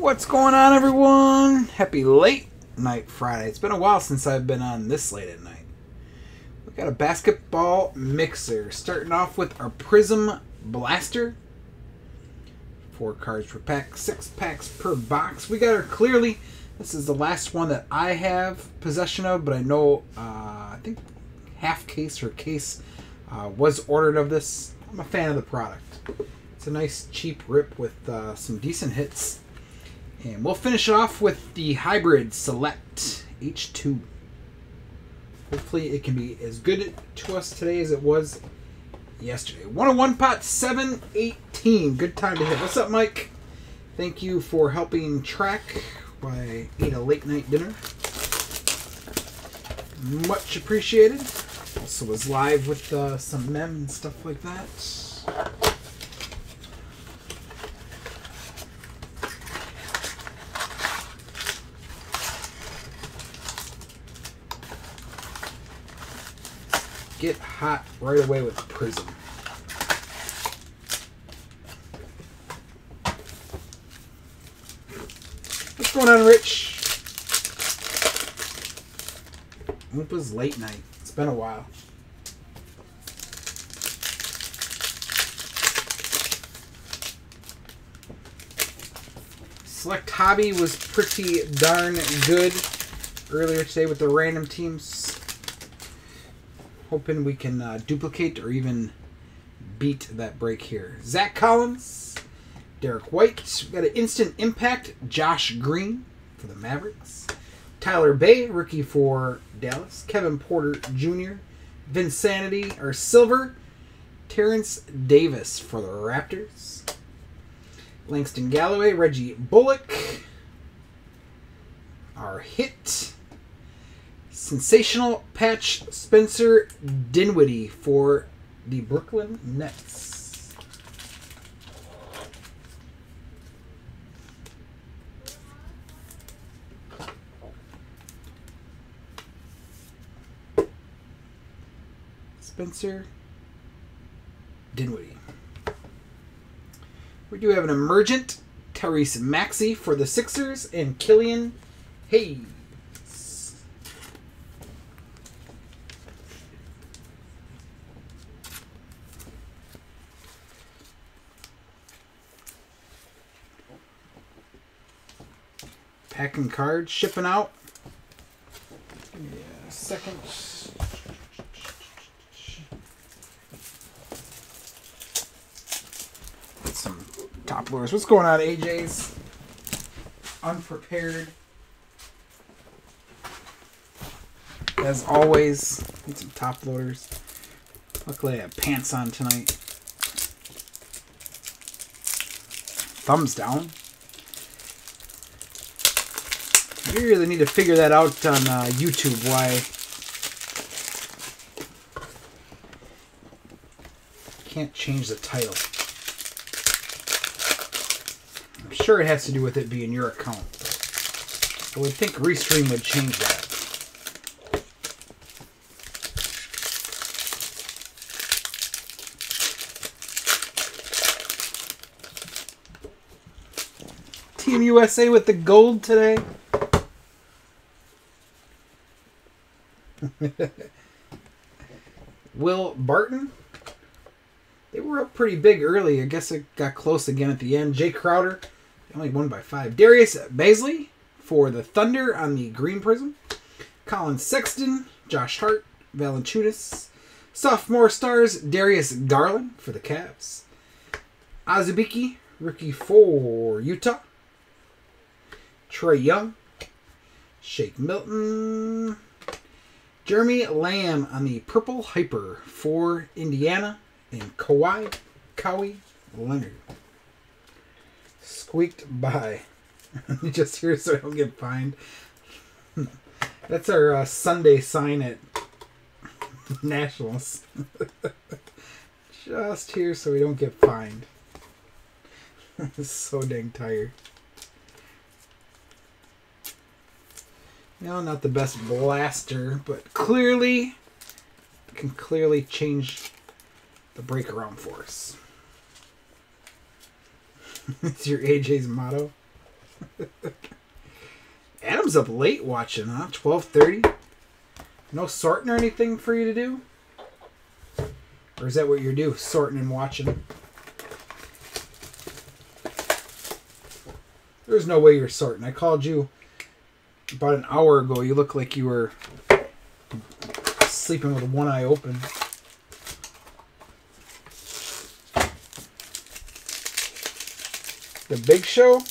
What's going on, everyone? Happy late night Friday. It's been a while since I've been on this late at night. We got a basketball mixer. Starting off with our Prism Blaster. 4 cards per pack, 6 packs per box. We got our Clearly. This is the last one that I have possession of, but I know, I think half case or case was ordered of this. I'm a fan of the product. It's a nice cheap rip with some decent hits. And we'll finish off with the Hybrid Select H2. Hopefully it can be as good to us today as it was yesterday. 101 pot 718. Good time to hit. What's up, Mike? Thank you for helping track while I ate a late night dinner. Much appreciated. Also was live with some mem and stuff like that. Get hot right away with Prism. What's going on, Rich? Oompa's late night. It's been a while. Select Hobby was pretty darn good earlier today with the random teams. Hoping we can duplicate or even beat that break here. Zach Collins, Derek White. We've got an instant impact. Josh Green for the Mavericks. Tyler Bay, rookie for Dallas. Kevin Porter Jr. Vinsanity, or Silver. Terrence Davis for the Raptors. Langston Galloway, Reggie Bullock. Our hit. Sensational patch Spencer Dinwiddie for the Brooklyn Nets. Spencer Dinwiddie. We do have an emergent Tyrese Maxey for the Sixers and Killian Hayes. Packing cards, shipping out. Give me a second. Get some top loaders. What's going on, AJ's? Unprepared. As always, need some top loaders. Luckily I have pants on tonight. Thumbs down. You really need to figure that out on YouTube, why can't change the title. I'm sure it has to do with it being your account. I would think Restream would change that. Team USA with the gold today. Will Barton. They were up pretty big early. I guess it got close again at the end. Jay Crowder. They only won by 5. Darius Baisley for the Thunder on the green prism. Colin Sexton. Josh Hart. Valanciunas. Sophomore stars. Darius Garland for the Cavs. Azubike. Rookie for Utah. Trae Young. Shake Milton. Jeremy Lamb on the Purple Hyper for Indiana. And Kawhi Leonard. Squeaked by. Just here so I don't get fined. That's our Sunday sign at Nationals. Just here so we don't get fined. So dang tired. No, not the best blaster, but clearly can clearly change the break around for us. It's your AJ's motto. Adam's up late watching, huh? 12:30. No sorting or anything for you to do? Or is that what you're doing? Sorting and watching? There's no way you're sorting. I called you about an hour ago. You look like you were sleeping with one eye open. The Big Show?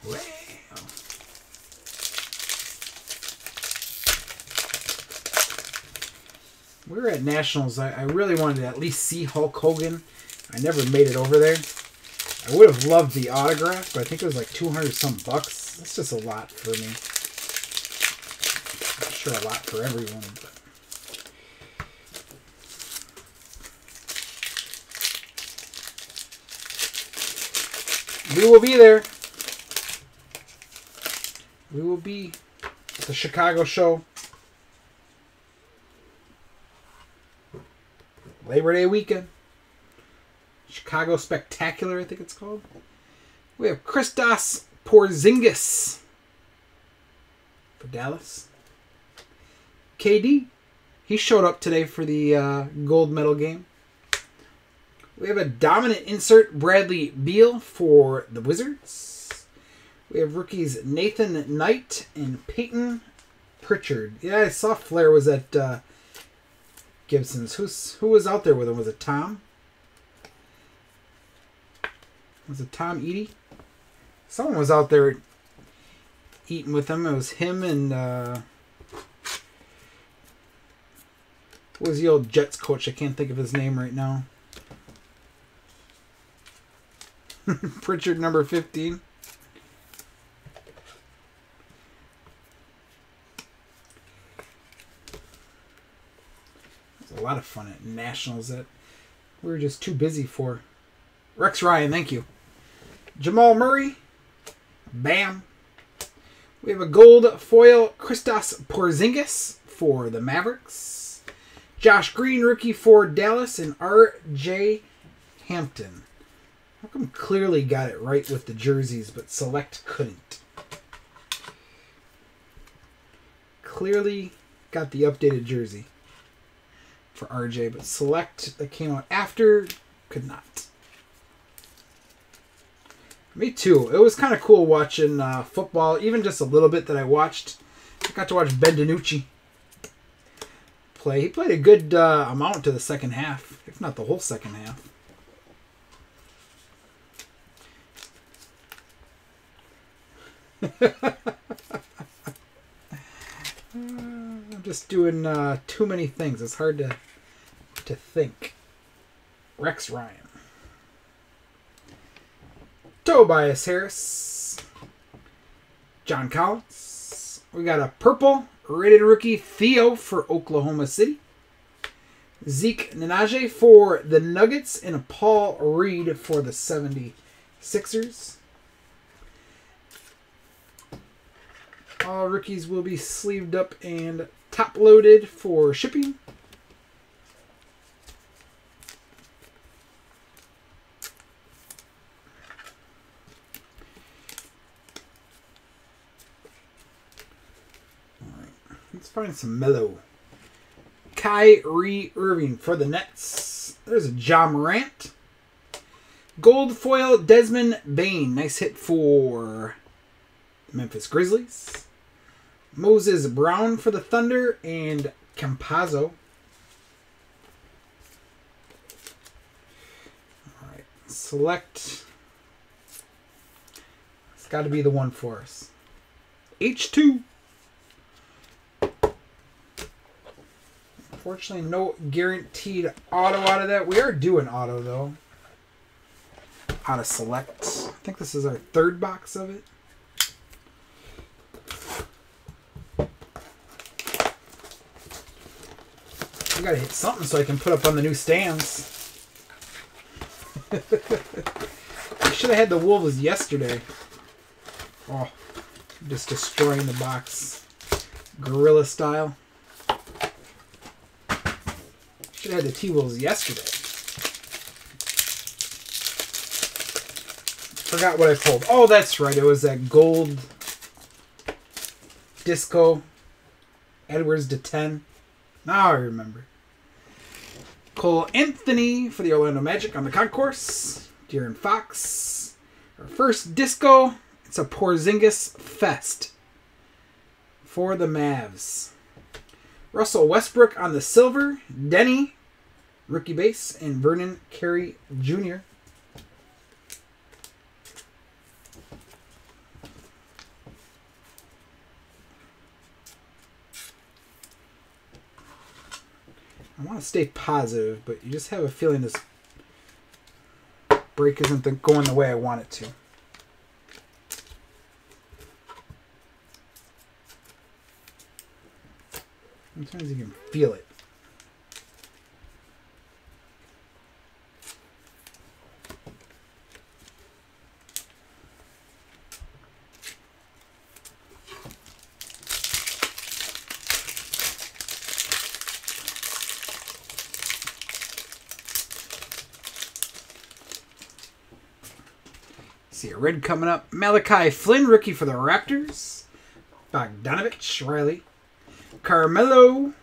Wow. We were at Nationals. I really wanted to at least see Hulk Hogan. I never made it over there. I would have loved the autograph, but I think it was like 200 some bucks. That's just a lot for me. I'm sure a lot for everyone, but. We will be there. We will be at the Chicago show. Labor Day weekend. Chicago Spectacular, I think it's called. We have Kristaps Porzingis for Dallas. KD. He showed up today for the gold medal game. We have a dominant insert, Bradley Beal for the Wizards. We have rookies Nathan Knight and Peyton Pritchard. Yeah, I saw Flair was at Gibson's. Who was out there with him? Was it Tom? Was it Tom Edie? Someone was out there eating with him. It was him and what was the old Jets coach? I can't think of his name right now. Pritchard, number 15. It was a lot of fun at Nationals that we were just too busy for. Rex Ryan, thank you. Jamal Murray. Bam. We have a gold foil Kristaps Porzingis for the Mavericks. Josh Green, rookie for Dallas, and R.J. Hampton. How come Clearly got it right with the jerseys, but Select couldn't? Clearly got the updated jersey for RJ, but Select that came out after could not. Me too. It was kind of cool watching football, even just a little bit that I watched. I got to watch Ben DiNucci play. He played a good amount to the second half, if not the whole second half. I'm just doing too many things. It's hard to think. Rex Ryan. Tobias Harris. John Collins. We got a purple rated rookie Theo for Oklahoma City. Zeke Nnaji for the Nuggets and a Paul Reed for the 76ers. All rookies will be sleeved up and top loaded for shipping. All right, let's find some mellow. Kyrie Irving for the Nets. There's a Ja Morant. Gold foil Desmond Bane. Nice hit for Memphis Grizzlies. Moses Brown for the Thunder and Campazzo. Alright, Select. It's got to be the one for us. H2. Unfortunately, no guaranteed auto out of that. We are doing auto, though. Out of Select. I think this is our third box of it. I gotta hit something so I can put up on the new stands. I should have had the Wolves yesterday. Oh, just destroying the box. Gorilla style. Should have had the T-Wolves yesterday. Forgot what I pulled. Oh, that's right. It was that gold disco Edwards to 10. Now I remember. Cole Anthony for the Orlando Magic on the concourse. De'Aaron Fox. Our first disco. It's a Porzingis Fest for the Mavs. Russell Westbrook on the silver. Denny, rookie base, and Vernon Carey Jr. I want to stay positive, but you just have a feeling this break isn't going the way I want it to. Sometimes you can feel it. See a red coming up. Malachi Flynn, rookie for the Raptors. Bogdanovich, Riley. Carmelo.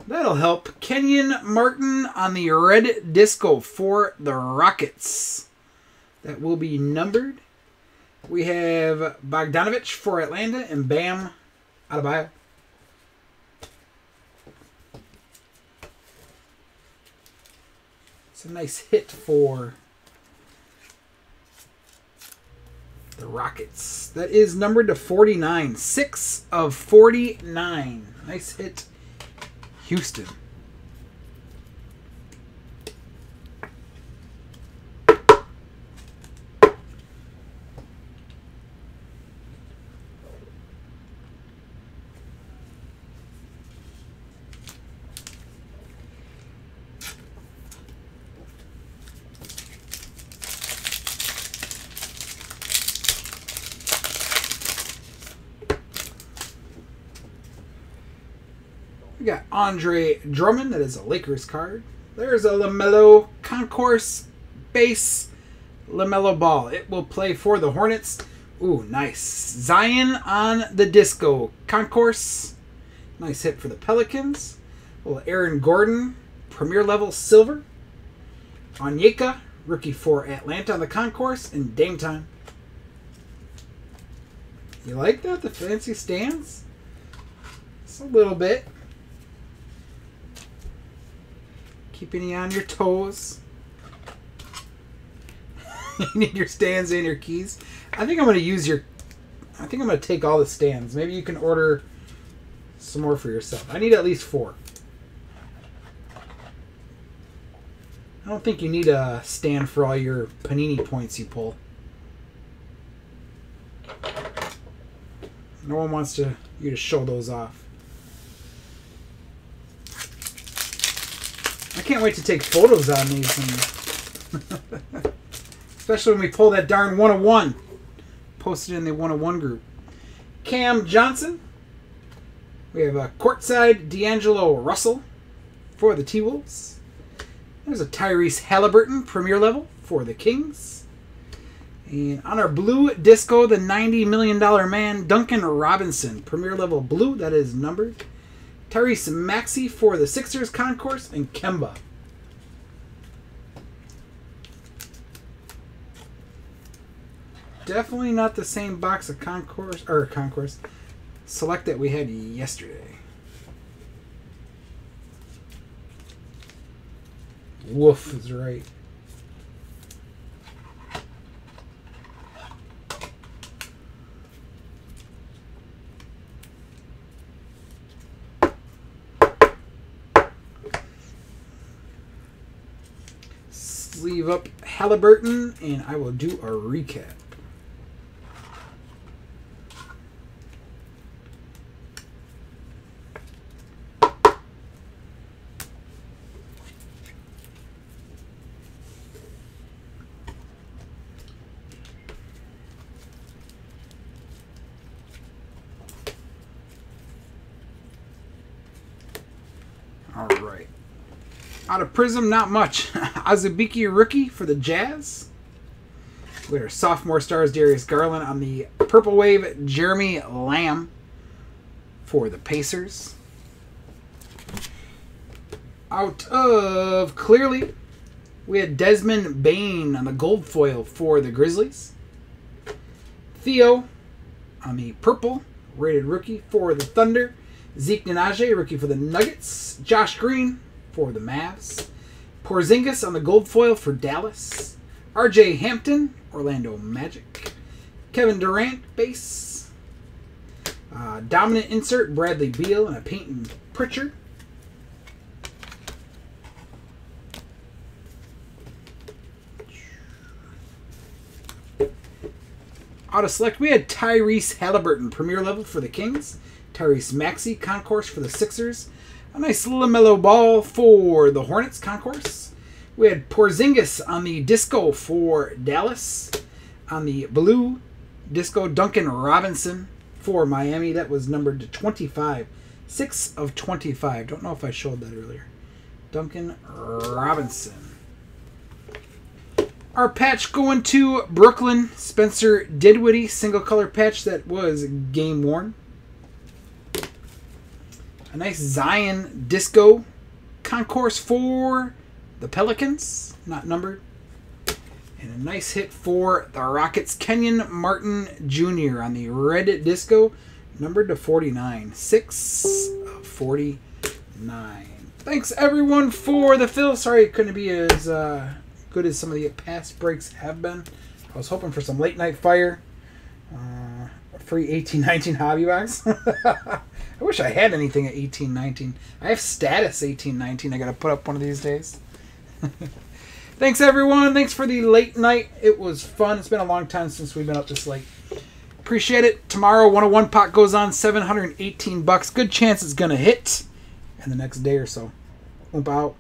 That'll help. Kenyon Martin on the red disco for the Rockets. That will be numbered. We have Bogdanovich for Atlanta and Bam Adebayo. It's a nice hit for the Rockets. That is numbered to 49. 6 of 49. Nice hit, Houston. We got Andre Drummond. That is a Lakers card. There's a LaMelo Concourse base LaMelo Ball. It will play for the Hornets. Ooh, nice. Zion on the disco Concourse. Nice hit for the Pelicans. Well, Aaron Gordon, Premier Level Silver. Onyeka, rookie for Atlanta on the Concourse. And Dame Time. You like that? The fancy stands? Just a little bit. Keeping you on your toes. You need your stands and your keys. I think I'm going to use your... I think I'm going to take all the stands. Maybe you can order some more for yourself. I need at least 4. I don't think you need a stand for all your Panini points you pull. No one wants you to show those off. I can't wait to take photos on these. And especially when we pull that darn 101. Posted in the 101 group. Cam Johnson. We have a courtside D'Angelo Russell for the T-Wolves. There's a Tyrese Halliburton, Premier Level for the Kings. And on our blue disco, the $90 million man, Duncan Robinson, Premier Level Blue. That is numbered. Tyrese Maxey for the Sixers Concourse, and Kemba. Definitely not the same box of Concourse Select that we had yesterday. Woof is right. Sleeve up Halliburton, and I will do a recap. All right. Out of Prism, not much. Azubike rookie for the Jazz. We got our sophomore stars, Darius Garland on the Purple Wave. Jeremy Lamb for the Pacers. Out of Clearly, we had Desmond Bane on the gold foil for the Grizzlies. Theo on the purple rated rookie for the Thunder. Zeke Nnaji, rookie for the Nuggets. Josh Green for the Mavs. Porzingis on the gold foil for Dallas. RJ Hampton, Orlando Magic. Kevin Durant, base. Dominant insert, Bradley Beal and a Peyton Pritchard. Out of Select, we had Tyrese Halliburton, premier level for the Kings. Tyrese Maxey, concourse for the Sixers. A nice LaMelo Ball for the Hornets, concourse. We had Porzingis on the disco for Dallas. On the blue disco, Duncan Robinson for Miami. That was numbered to 25. 6 of 25. Don't know if I showed that earlier. Duncan Robinson. Our patch going to Brooklyn. Spencer Dinwiddie, single color patch that was game worn. A nice Zion Disco concourse for the Pelicans, not numbered. And a nice hit for the Rockets, Kenyon Martin Jr. on the red disco, numbered to 49. 6 of 49. Thanks everyone for the fill. Sorry it couldn't be as good as some of the past breaks have been. I was hoping for some late night fire. A free 1819 hobby box. I wish I had anything at 1819. I have status 1819. I got to put up one of these days. Thanks everyone. Thanks for the late night. It was fun. It's been a long time since we've been up this late. Appreciate it. Tomorrow 101 pot goes on, $718. Good chance it's going to hit in the next day or so. Oompa out.